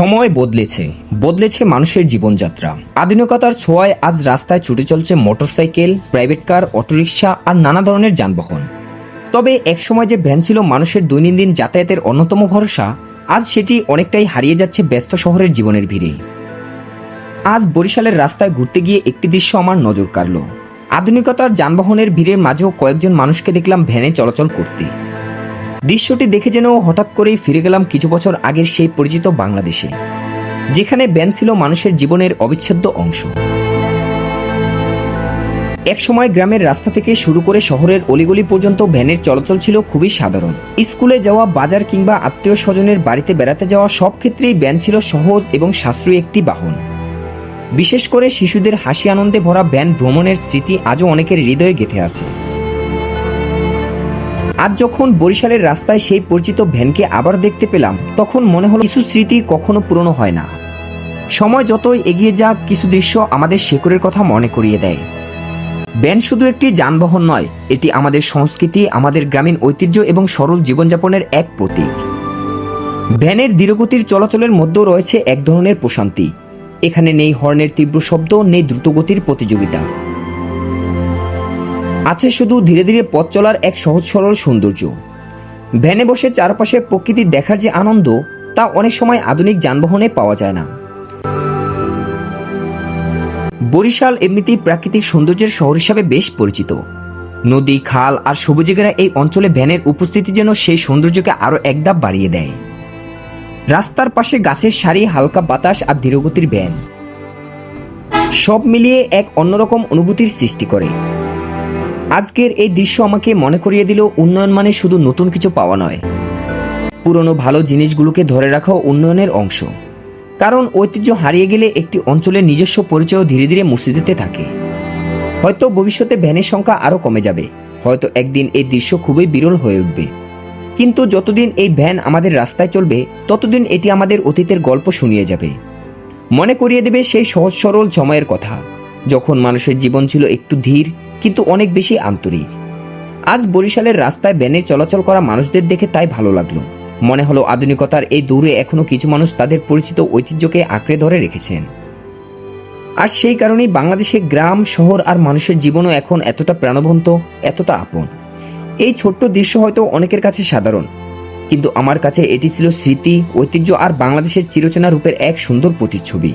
সময় বদলেছে মানুষের জীবনযাত্রা। আধুনিকতার ছোঁয়ায় আজ রাস্তায় ছুটে চলছে মোটরসাইকেল, প্রাইভেট কার, অটোরিকশা আর নানা ধরনের যানবাহন। তবে একসময় যে ভ্যান ছিল মানুষের দৈনন্দিন যাতায়াতের অন্যতম ভরসা, আজ সেটি অনেকটাই হারিয়ে যাচ্ছে ব্যস্ত শহরের জীবনের ভিড়ে। আজ বরিশালের রাস্তায় ঘুরতে গিয়ে একটি দৃশ্য আমার নজর কাড়ল। আধুনিকতার যানবাহনের ভিড়ের মাঝেও কয়েকজন মানুষকে দেখলাম ভ্যানে চলাচল করতে। দৃশ্যটি দেখে যেন হঠাৎ করেই ফিরে গেলাম কিছু বছর আগের সেই পরিচিত বাংলাদেশে, যেখানে ভ্যান ছিল মানুষের জীবনের অবিচ্ছেদ্য অংশ। একসময় গ্রামের রাস্তা থেকে শুরু করে শহরের অলিগলি পর্যন্ত ভ্যানের চলাচল ছিল খুবই সাধারণ। স্কুলে যাওয়া, বাজার কিংবা আত্মীয় স্বজনের বাড়িতে বেড়াতে যাওয়া, সব ক্ষেত্রেই ভ্যান ছিল সহজ এবং সাশ্রয়ী একটি বাহন। বিশেষ করে শিশুদের হাসি আনন্দে ভরা ভ্যান ভ্রমণের স্মৃতি আজও অনেকের হৃদয়ে গেঁথে আছে। আজ যখন বরিশালের রাস্তায় সেই পরিচিত ভ্যানকে আবার দেখতে পেলাম, তখন মনে হলো কিছু স্মৃতি কখনো পুরনো হয় না। সময় যতই এগিয়ে যাক, কিছু দৃশ্য আমাদের শেকড়ের কথা মনে করিয়ে দেয়। ভ্যান শুধু একটি যানবাহন নয়, এটি আমাদের সংস্কৃতি, আমাদের গ্রামীণ ঐতিহ্য এবং সরল জীবনযাপনের এক প্রতীক। ভ্যানের ধীরগতির চলাচলের মধ্যেও রয়েছে এক ধরনের প্রশান্তি। এখানে নেই হর্নের তীব্র শব্দ, নেই দ্রুতগতির প্রতিযোগিতা। আছে শুধু ধীরে ধীরে পথ চলার এক সহজ সরল সৌন্দর্য। ভ্যানে বসে চারপাশে প্রকৃতি দেখার যে আনন্দ, তা অনেক সময় আধুনিক যানবাহনে পাওয়া যায় না। বরিশাল এমনিতেই প্রাকৃতিক সৌন্দর্যের শহর হিসাবে বেশ পরিচিত। নদী, খাল আর সবুজে ঘেরা এই অঞ্চলে ভ্যানের উপস্থিতি যেন সেই সৌন্দর্যকে আরো এক ধাপ বাড়িয়ে দেয়। রাস্তার পাশে গাছের সারি, হালকা বাতাস আর ধীরগতির ভ্যান, সব মিলিয়ে এক অন্যরকম অনুভূতির সৃষ্টি করে। আজকের এই দৃশ্য আমাকে মনে করিয়ে দিল, উন্নয়ন মানে শুধু নতুন কিছু পাওয়া নয়, পুরনো ভালো জিনিসগুলোকে ধরে রাখাও উন্নয়নের অংশ। কারণ ঐতিহ্য হারিয়ে গেলে একটি অঞ্চলের নিজস্ব পরিচয় ধীরে ধীরে মুছে যেতে থাকে। হয়তো ভবিষ্যতে ভ্যানের সংখ্যা আরও কমে যাবে, হয়তো একদিন এই দৃশ্য খুবই বিরল হয়ে উঠবে। কিন্তু যতদিন এই ভ্যান আমাদের রাস্তায় চলবে, ততদিন এটি আমাদের অতীতের গল্প শুনিয়ে যাবে, মনে করিয়ে দেবে সেই সহজ সরল সময়ের কথা, যখন মানুষের জীবন ছিল একটু ধীর কিন্তু অনেক বেশি আন্তরিক। আজ বরিশালের রাস্তায় ভ্যানে চলাচল করা মানুষদের দেখে তাই ভালো লাগলো। মনে হলো আধুনিকতার এই দৌড়ে এখনো কিছু মানুষ তাদের পরিচিত ঐতিহ্যকে আঁকড়ে ধরে রেখেছেন। আর সেই কারণেই বাংলাদেশে গ্রাম, শহর আর মানুষের জীবনও এখন এতটা প্রাণবন্ত, এতটা আপন। এই ছোট্ট দৃশ্য হয়তো অনেকের কাছে সাধারণ, কিন্তু আমার কাছে এটি ছিল স্মৃতি, ঐতিহ্য আর বাংলাদেশের চিরচেনা রূপের এক সুন্দর প্রতিচ্ছবি।